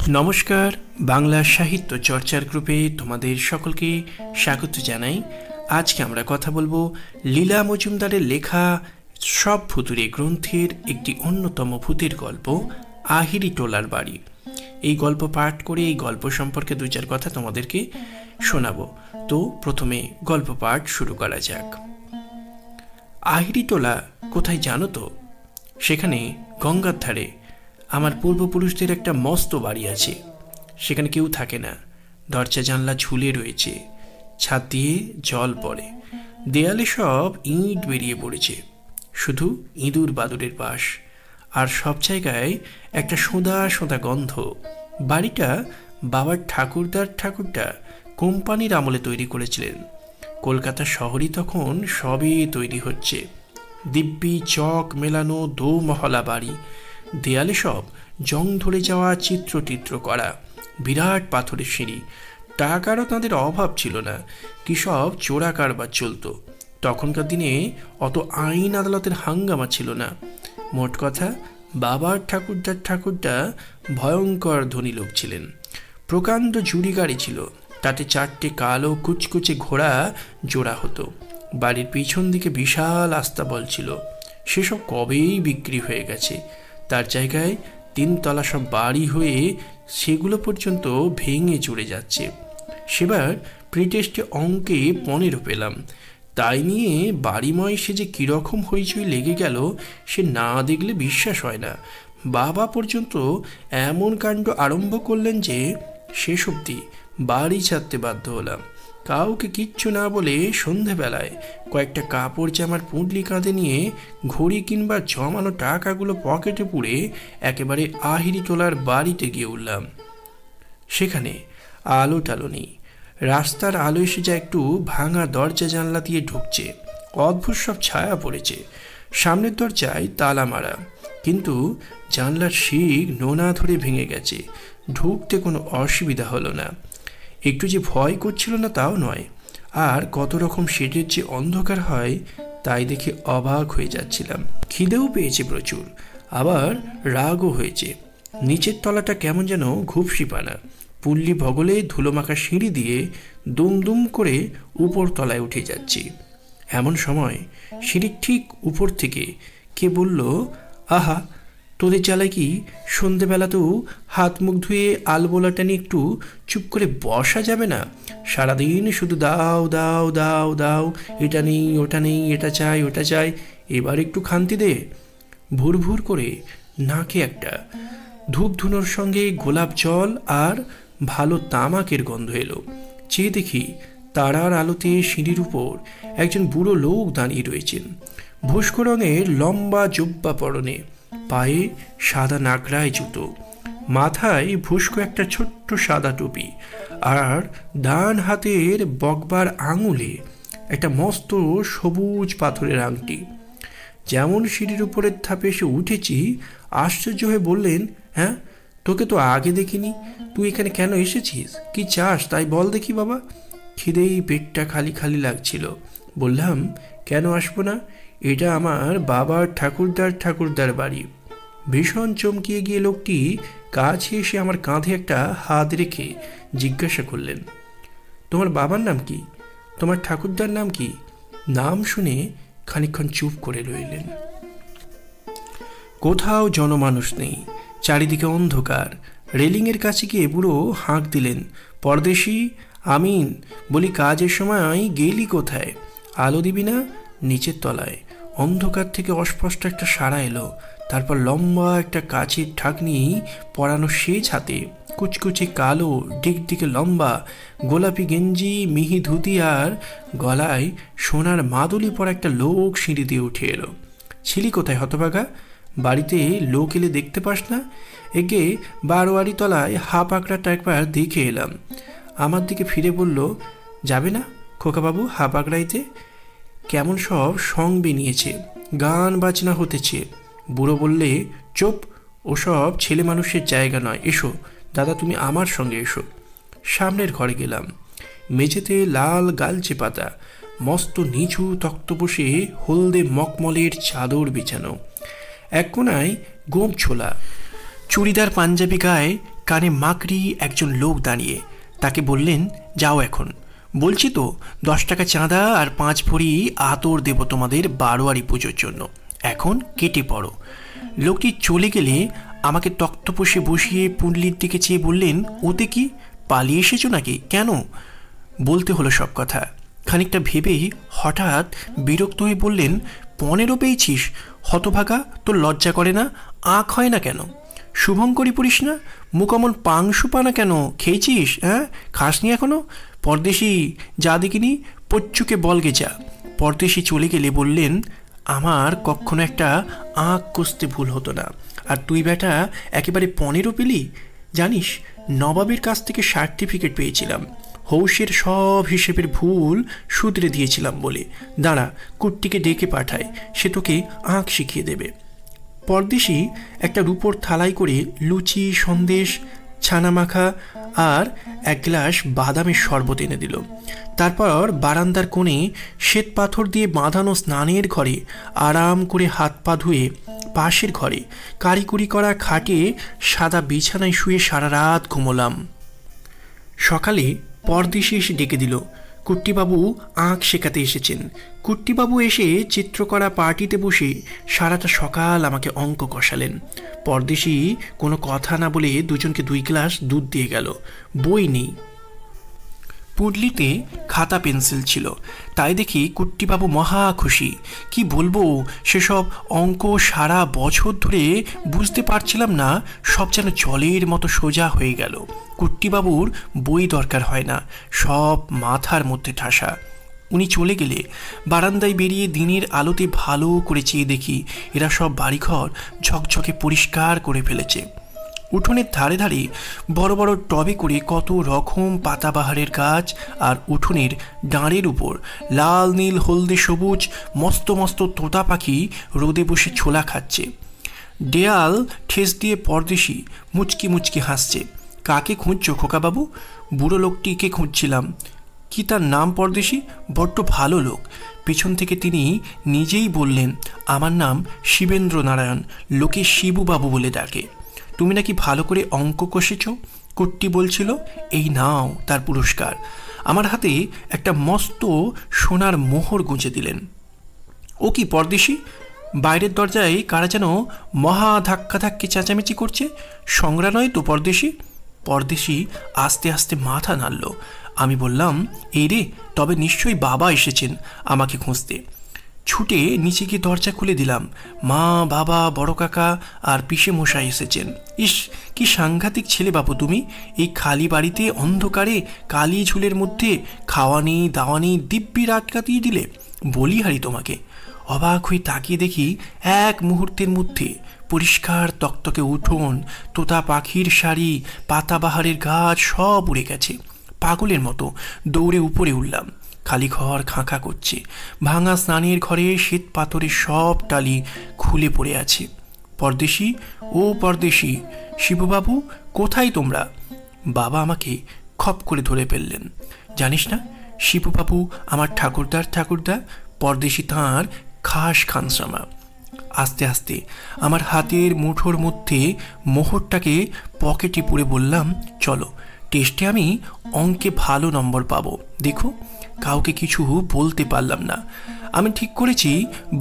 নমস্কার, বাংলা সাহিত্য চর্চার গ্রুপে তোমাদের সকলকে স্বাগত জানাই। আজকে আমরা কথা বলবো লীলা মজুমদারের লেখা সব ভূতুড়ে গ্রন্থের একটি অন্যতম ভূতের গল্প আহিরি টোলার বাড়ি। এই গল্প পাঠ করে এই গল্প সম্পর্কে দু চার কথা তোমাদেরকে শোনাবো। তো প্রথমে গল্প পাঠ শুরু করা যাক। আহিরি টোলা কোথায় জানো তো? সেখানে গঙ্গার ধারে আমার পূর্বপুরুষদের একটা মস্ত বাড়ি আছে। সেখানে কেউ থাকে না, দরজা জানলা ঝুলে রয়েছে, ছাদ দিয়ে জল পড়ে, দেয়ালে সব ইঁট বেরিয়ে পড়েছে, শুধু ইঁদুর বাদুরের বাস, আর সব জায়গায় একটা সোঁদা সোঁদা গন্ধ। বাড়িটা বাবার ঠাকুরদা কোম্পানির আমলে তৈরি করেছিলেন। কলকাতা শহরই তখন সবে তৈরি হচ্ছে, দিব্যি চক মেলানো দোমহলা বাড়ি, দেয়ালে সব জং ধরে যাওয়া চিত্র করা, বিরাট পাথরের সিঁড়ি। টাকারও তাদের অভাব ছিল না, কি সব চোরা কারবার চলত। তখনকার দিনে অত আইন আদালতের হাঙ্গামা ছিল না। মোট কথা, বাবার ঠাকুরদা ভয়ঙ্কর ধনী লোক ছিলেন। প্রকাণ্ড জুড়ি গাড়ি ছিল, তাতে 4টে কালো কুচকুচে ঘোড়া জোড়া হতো। বাড়ির পিছন দিকে বিশাল আস্তাবল ছিল, সেসব কবেই বিক্রি হয়ে গেছে। তার জায়গায় 3 তলা সব বাড়ি হয়ে সেগুলো পর্যন্ত ভেঙে চড়ে যাচ্ছে। সেবার প্রিটেস্টে অঙ্কে 15 পেলাম। তাই নিয়ে বাড়িময় সে যে কীরকম হইচই লেগে গেল, সে না দেখলে বিশ্বাস হয় না। বাবা পর্যন্ত এমন কাণ্ড আরম্ভ করলেন যে শেষ অবধি বাড়ি ছাড়তে বাধ্য হলাম। কাউকে কিচ্ছু না বলে সন্ধেবেলায় কয়েকটা কাপড় জামার পুঁটলি কাঁধে নিয়ে ঘড়ি কিংবা জমানো টাকাগুলো পকেটে পুরে একেবারে আহিরি টোলার বাড়িতে গিয়ে উঠলাম। সেখানে আলো টালো নেই, রাস্তার আলো এসে যা একটু ভাঙা দরজা জানলা দিয়ে ঢুকছে, অদ্ভুত সব ছায়া পড়েছে। সামনের দরজায় তালা মারা, কিন্তু জানলার শিক নোনা ধরে ভেঙে গেছে। ঢুকতে কোনো অসুবিধা হলো না। একটু যে ভয় করছিল না তাও নয়, আর কত রকম শেডের যে অন্ধকার হয় তাই দেখে অবাক হয়ে যাচ্ছিলাম। খিদেও পেয়েছে প্রচুর, আবার রাগও হয়েছে। নিচের তলাটা কেমন যেন ঘুপসিপানা, পুল্লি ভগলে ধুলোমাখা সিঁড়ি দিয়ে দুম করে উপর তলায় উঠে যাচ্ছি। এমন সময় সিঁড়ির ঠিক উপর থেকে কে বলল, আহা, তোদের জ্বালায় কি সন্ধেবেলাতেও হাত মুখ ধুয়ে আলবোলাটা নিয়ে একটু চুপ করে বসা যাবে না? সারাদিন শুধু দাও দাও দাও দাও, এটা নেই ওটা নেই, এটা চাই ওটা চাই, এবার একটু খান্তি দে। ভুর করে নাকে একটা ধূপ ধুনোর সঙ্গে গোলাপ জল আর ভালো তামাকের গন্ধ এলো। চেয়ে দেখি তারার আলোতে সিঁড়ির উপর একজন বুড়ো লোক দাঁড়িয়ে রয়েছেন। ভস্ম রঙের লম্বা জুব্বা পরনে, পায়ে সাদা নাগরায় জুতো, মাথায় ভুস্কো একটা ছোট্ট সাদা টুপি, আর ডান হাতের বগবার আঙুলে একটা মস্ত সবুজ পাথরের আংটি। যেমন সিঁড়ির উপরের ধাপে এসে উঠেছি, আশ্চর্য হয়ে বললেন, হ্যাঁ, তোকে তো আগে দেখিনি, তুই এখানে কেন এসেছিস? কি চাস তাই বল দেখি বাবা। খিদেই পেটটা খালি খালি লাগছিল। বললাম, কেন আসবো না, এটা আমার বাবার ঠাকুরদার বাড়ি। ভীষণ চমকিয়ে গিয়ে লোকটি কাছে এসে আমার কাঁধে একটা হাত রেখে জিজ্ঞাসা করলেন, তোমার বাবার নাম কি? তোমার ঠাকুরদার নাম কি? নাম শুনে খানিকক্ষণ চুপ করে রইলেন। কোথাও জনমানুষ নেই, চারিদিকে অন্ধকার। রেলিংয়ের কাছে গিয়ে বুড়ো হাঁক দিলেন, পরদেশি, আমিন। বলি, কাজের সময় গেলি কোথায়? আলো দিবি না? নিচের তলায়। অন্ধকার থেকে অস্পষ্ট একটা সাড়া এলো। তারপর লম্বা একটা কাচের ঢাকনি পরানো সেজ হাতে, কুচকুচে কালো দিকে লম্বা গোলাপি গেঞ্জি, মিহি ধুতি আর গলায় সোনার মাদুলি পরা একটা লোক সিঁড়ি দিয়ে উঠে এলো। ছিলি কোথায় হতভাগা? বাড়িতে লোক এলে দেখতে পাস না? একে 12 তলায় হাফ আঁকড়াটা একবার দেখে এলাম। আমার দিকে ফিরে বলল, যাবে না খোকাবাবু হাফ আঁকড়াইতে? কেমন সব সং বেনিয়েছে, গান বাজনা হতেছে। বুড়ো বললে, চুপ, ওসব ছেলে মানুষের জায়গা নয়, এসো দাদা, তুমি আমার সঙ্গে এসো। সামনের ঘরে গেলাম। মেঝেতে লাল গালচে পাতা, মস্ত নিচু তক্ত বসে হলদে মকমলের চাদর বিছানো। এক কোনায় গোঁপ ছোলা, চুড়িদার পাঞ্জাবি গায়ে কানে মাকড়ি একজন লোক দাঁড়িয়ে। তাকে বললেন, যাও এখন। বলছি তো 10 টাকা চাঁদা আর 5 ভরি আতর দেব তোমাদের বারোয়ারি পুজোর জন্য, এখন কেটে পড়ো। লোকটি চলে গেলে আমাকে তক্তপোষে বসিয়ে পুঁটলির দিকে চেয়ে বললেন, ওতে কি পালিয়ে এসেছো নাকি? কেন? বলতে হলো সব কথা। খানিকটা ভেবেই হঠাৎ বিরক্ত হয়ে বললেন, 15 পেয়েছিস? হতভাগা, তোর লজ্জা করে না? আঁক হয় না কেন? শুভঙ্করী পড়িস না? মুখ অমন পাংশু পানা কেন? খেয়েছিস? হ্যাঁ, খাসনি এখনো? পরদেশি, যা দেখিনি পচ্চুকে বলগে যা। পরদেশি চলে গেলে বললেন, আমার কখনো একটা আঁক কষতে ভুল হতো না, আর তুই বেটা একেবারে 15 পেলি? জানিস, নবাবের কাছ থেকে সার্টিফিকেট পেয়েছিলাম, হৌসের সব হিসেবের ভুল শুধরে দিয়েছিলাম বলে। দাঁড়া, কুট্টিকে ডেকে পাঠায়, সে তোকে আঁক শিখিয়ে দেবে। পরদেশি একটা রূপোর থালায় করে লুচি, সন্দেশ, ছানা মাখা আর 1 গ্লাস বাদামের শরবত এনে দিল। তারপর বারান্দার কোণে শ্বেত পাথর দিয়ে বাঁধানো স্নানের ঘরে আরাম করে হাত পা ধুয়ে পাশের ঘরে কারিকুরি করা খাটে সাদা বিছানায় শুয়ে সারা রাত ঘুমোলাম। সকালে পরদেশি এসে ডেকে দিল, কুট্টিবাবু আঁক শেখাতে এসেছেন। কুট্টিবাবু এসে চিত্রকরা পার্টিতে বসে সারাটা সকাল আমাকে অঙ্ক কষালেন। পরদেশি কোনো কথা না বলে দুজনকে 2 গ্লাস দুধ দিয়ে গেল। বই নেই, পুডলিতে খাতা পেন্সিল ছিল, তাই দেখি কুট্টিবাবু মহা খুশি। কি বলবো, সেসব অঙ্ক সারা বছর ধরে বুঝতে পারছিলাম না, সব যেন জলের মতো সোজা হয়ে গেল। কুট্টিবাবুর বই দরকার হয় না, সব মাথার মধ্যে ঠাসা। উনি চলে গেলে বারান্দায় বেরিয়ে দিনের আলোতে ভালো করে চেয়ে দেখি এরা সব বাড়িঘর ঝকঝকে পরিষ্কার করে ফেলেছে। উঠোনের ধারে ধারে বড় বড় টবে করে কত রকম পাতাবাহারের গাছ, আর উঠোনের ডাঁড়ের উপর লাল নীল হলদে সবুজ মস্ত মস্ত তোতা পাখি রোদে বসে ছোলা খাচ্ছে। দেয়াল ঠেস দিয়ে পরদেশি মুচকি মুচকি হাসছে। কাকে খুঁজছো খোকাবাবু? বুড়ো লোকটিকে খুঁজছিলাম। কি তার নাম পরদেশি? বড্ড ভালো লোক। পিছন থেকে তিনি নিজেই বললেন, আমার নাম শিবেন্দ্র নারায়ণ, লোকে শিবুবাবু বলে ডাকে। তুমি নাকি ভালো করে অঙ্ক কষেছ? কুট্টি বলছিল। এই নাও তার পুরস্কার। আমার হাতে একটা মস্ত সোনার মোহর গুঁজে দিলেন। ও কি পরদেশি? বাইরের দরজায় কারা যেন মহা ধাক্কা ধাক্কি চেঁচামেচি করছে। সংগ্রা নয় তো পরদেশি? পরদেশি আস্তে আস্তে মাথা নাড়ল। আমি বললাম, এই রে, তবে নিশ্চয়ই বাবা এসেছেন আমাকে খুঁজতে। ছুটে নিচে গিয়ে দরজা খুলে দিলাম। মা, বাবা, বড় কাকা আর পিসে মশাই এসেছেন। ইস, কি সাংঘাতিক ছেলে বাবু তুমি! এই খালি বাড়িতে অন্ধকারে কালি ঝুলের মধ্যে খাওয়ানি দাওয়ানি দিব্যি রাত কাটিয়ে দিলে। বলি হারি তোমাকে। অবাক হয়ে তাকিয়ে দেখি এক মুহূর্তের মধ্যে পরিষ্কার তকতকে উঠোন, তোতা পাখির শাড়ি, পাতাবাহারের গাছ সব উড়ে গেছে। পাগলের মতো দৌড়ে উপরে উঠলাম। খালি ঘর খাঁকা করছে। ভাঙা স্নানের ঘরে শ্বেত পাথরের সব টালি খুলে পড়ে আছে। পরদেশি, ও পরদেশি, শিবুবাবু কোথায় তোমরা? বাবা আমাকে খপ করে ধরে ফেললেন। জানিস না, শিবুবাবু আমার ঠাকুরদা। পরদেশি তাঁর খাস খানসামা। আস্তে আস্তে আমার হাতের মুঠোর মধ্যে মোহরটাকে পকেটে পুরে বললাম, চলো, টেস্টে আমি অঙ্কে ভালো নম্বর পাবো। দেখো, কাউকে কিছু বলতে পারলাম না। আমি ঠিক করেছি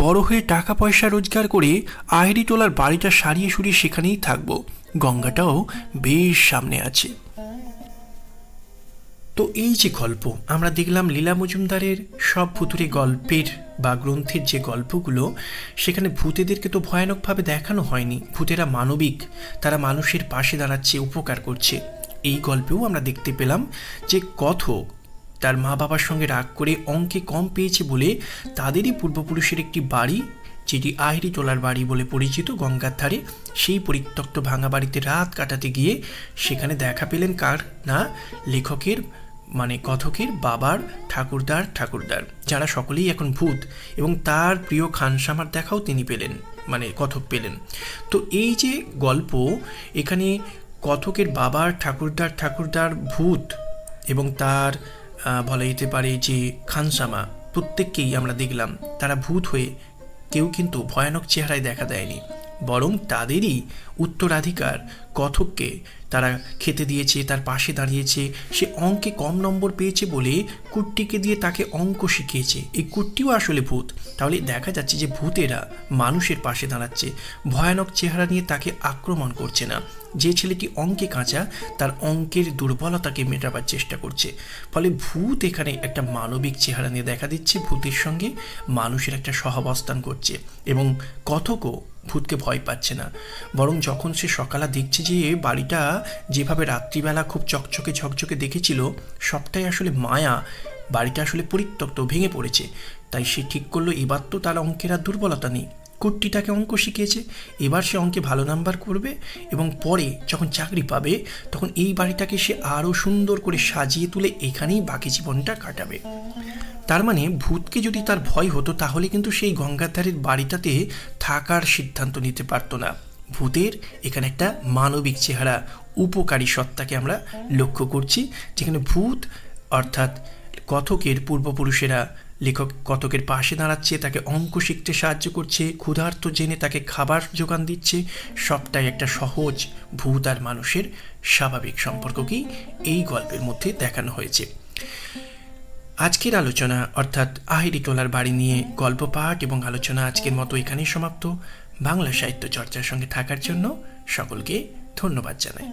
বড় হয়ে টাকা পয়সা রোজগার করে আহেরি টোলার বাড়িটা সারিয়ে সুরিয়ে সেখানেই থাকবো। গঙ্গাটাও বেশ সামনে আছে। তো এই যে গল্প আমরা দেখলাম, লীলা মজুমদারের সব ভুতুড়ে গল্পের বা গ্রন্থের যে গল্পগুলো, সেখানে ভূতেদেরকে তো ভয়ানকভাবে দেখানো হয়নি। ভূতেরা মানবিক, তারা মানুষের পাশে দাঁড়াচ্ছে, উপকার করছে। এই গল্পেও আমরা দেখতে পেলাম যে কথক তার মা বাবার সঙ্গে রাগ করে অঙ্কে কম পেয়েছে বলে তাদেরই পূর্বপুরুষের একটি বাড়ি, যেটি আহেরি টোলার বাড়ি বলে পরিচিত, গঙ্গার ধারে, সেই পরিত্যক্ত ভাঙা বাড়িতে রাত কাটাতে গিয়ে সেখানে দেখা পেলেন কার না, লেখকের মানে কথকের বাবার ঠাকুরদার, যারা সকলেই এখন ভূত, এবং তার প্রিয় খানসামার দেখাও তিনি পেলেন, মানে কথক পেলেন। তো এই যে গল্প, এখানে কথকের বাবার ঠাকুরদার ভূত এবং তার বলা যেতে পারে যে খানসামা, প্রত্যেককেই আমরা দেখলাম তারা ভূত হয়ে কেউ কিন্তু ভয়ানক চেহারায় দেখা দেয়নি, বরং তাদেরই উত্তরাধিকার কথককে তারা খেতে দিয়েছে, তার পাশে দাঁড়িয়েছে। সে অঙ্কে কম নম্বর পেয়েছে বলে কুট্টিকে দিয়ে তাকে অঙ্ক শিখিয়েছে। এই কুট্টিও আসলে ভূত। তাহলে দেখা যাচ্ছে যে ভূতেরা মানুষের পাশে দাঁড়াচ্ছে, ভয়ানক চেহারা নিয়ে তাকে আক্রমণ করছে না। যে ছেলেটি অঙ্কে কাঁচা, তার অঙ্কের দুর্বলতাকে মেটাবার চেষ্টা করছে। ফলে ভূত এখানে একটা মানবিক চেহারা নিয়ে দেখা দিচ্ছে, ভূতের সঙ্গে মানুষের একটা সহাবস্থান করছে। এবং কথকও ভূতকে ভয় পাচ্ছে না, বরং যখন সে সকালে দেখছে যে বাড়িটা যেভাবে রাত্রিবেলা খুব চকচকে ঝকঝকে দেখেছিল সবটাই আসলে মায়া, বাড়িটা আসলে পরিত্যক্ত, ভেঙে পড়েছে, তাই সে ঠিক করলো এবার তো তার অঙ্কের আর দুর্বলতা নেই। কুট্টিটাকে অঙ্ক শিখিয়েছে, এবার সে অঙ্কে ভালো নাম্বার করবে এবং পরে যখন চাকরি পাবে তখন এই বাড়িটাকে সে আরও সুন্দর করে সাজিয়ে তুলে এখানেই বাকি জীবনটা কাটাবে। তার মানে ভূতকে যদি তার ভয় হতো তাহলে কিন্তু সেই গঙ্গার ধারের বাড়িটাতে থাকার সিদ্ধান্ত নিতে পারতো না। ভূতের এখানে একটা মানবিক চেহারা, উপকারী সত্তাকে আমরা লক্ষ্য করছি, যেখানে ভূত অর্থাৎ কথকের পূর্বপুরুষেরা লেখক কথকের পাশে দাঁড়াচ্ছে, তাকে অঙ্ক শিখতে সাহায্য করছে, ক্ষুধার্ত জেনে তাকে খাবার যোগান দিচ্ছে। সবটাই একটা সহজ ভূত আর মানুষের স্বাভাবিক সম্পর্ককেই এই গল্পের মধ্যে দেখানো হয়েছে। আজকের আলোচনা অর্থাৎ আহিরিটোলার বাড়ি নিয়ে গল্প পাঠ এবং আলোচনা আজকের মতো এখানেই সমাপ্ত। বাংলা সাহিত্য চর্চার সঙ্গে থাকার জন্য সকলকে ধন্যবাদ জানাই।